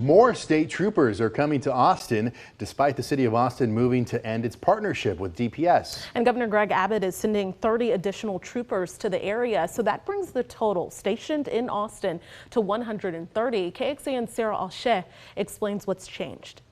More state troopers are coming to Austin, despite the city of Austin moving to end its partnership with DPS. And Governor Greg Abbott is sending 30 additional troopers to the area, so that brings the total stationed in Austin to 130. KXAN Sarah Alsheh explains what's changed.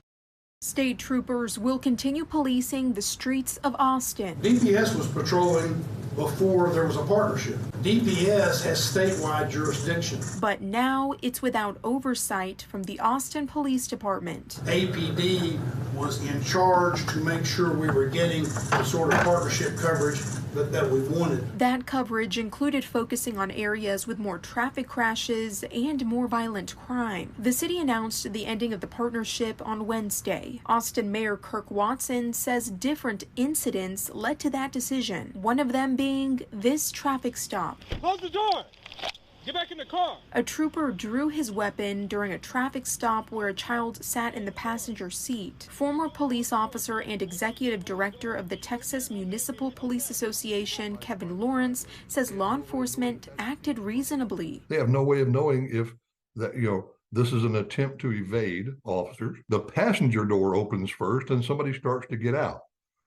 State troopers will continue policing the streets of Austin. DPS was patrolling before there was a partnership. DPS has statewide jurisdiction. But now it's without oversight from the Austin Police Department. APD was in charge to make sure we were getting the sort of partnership coverage that we wanted. That coverage included focusing on areas with more traffic crashes and more violent crime. The city announced the ending of the partnership on Wednesday. Austin Mayor Kirk Watson says different incidents led to that decision, one of them being this traffic stop. Close the door! Get back in the car! A trooper drew his weapon during a traffic stop where a child sat in the passenger seat. Former police officer and executive director of the Texas Municipal Police Association, Kevin Lawrence, says law enforcement acted reasonably. They have no way of knowing if this is an attempt to evade officers. The passenger door opens first and somebody starts to get out.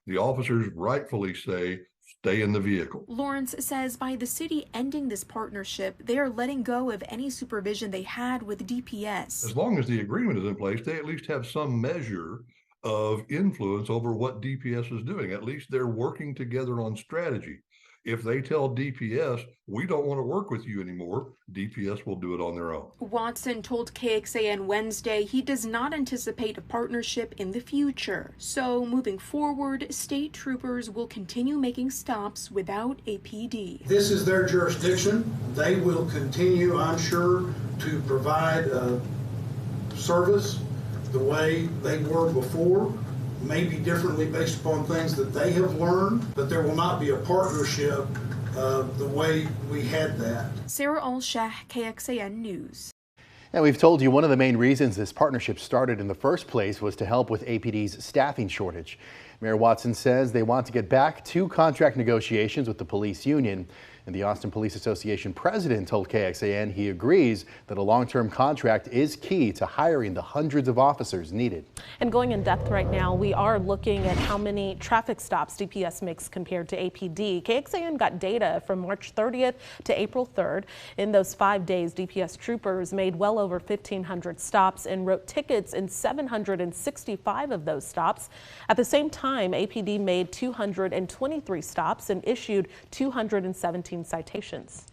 The officers rightfully say, stay in the vehicle. Lawrence says by the city ending this partnership, they are letting go of any supervision they had with DPS. As long as the agreement is in place, they at least have some measure of influence over what DPS is doing. At least they're working together on strategy. If they tell DPS, we don't want to work with you anymore, DPS will do it on their own. Watson told KXAN Wednesday he does not anticipate a partnership in the future. So moving forward, state troopers will continue making stops without APD. This is their jurisdiction. They will continue, I'm sure, to provide service the way they were before. Maybe differently based upon things that they have learned, but there will not be a partnership the way we had that. Sarah Alsheh, KXAN News. And we've told you one of the main reasons this partnership started in the first place was to help with APD's staffing shortage. Mayor Watson says they want to get back to contract negotiations with the police union. And the Austin Police Association president told KXAN he agrees that a long-term contract is key to hiring the hundreds of officers needed. And going in depth right now, we are looking at how many traffic stops DPS makes compared to APD. KXAN got data from March 30th to April 3rd. In those 5 days, DPS troopers made well over 1,500 stops and wrote tickets in 765 of those stops. At the same time, APD made 223 stops and issued 217 citations.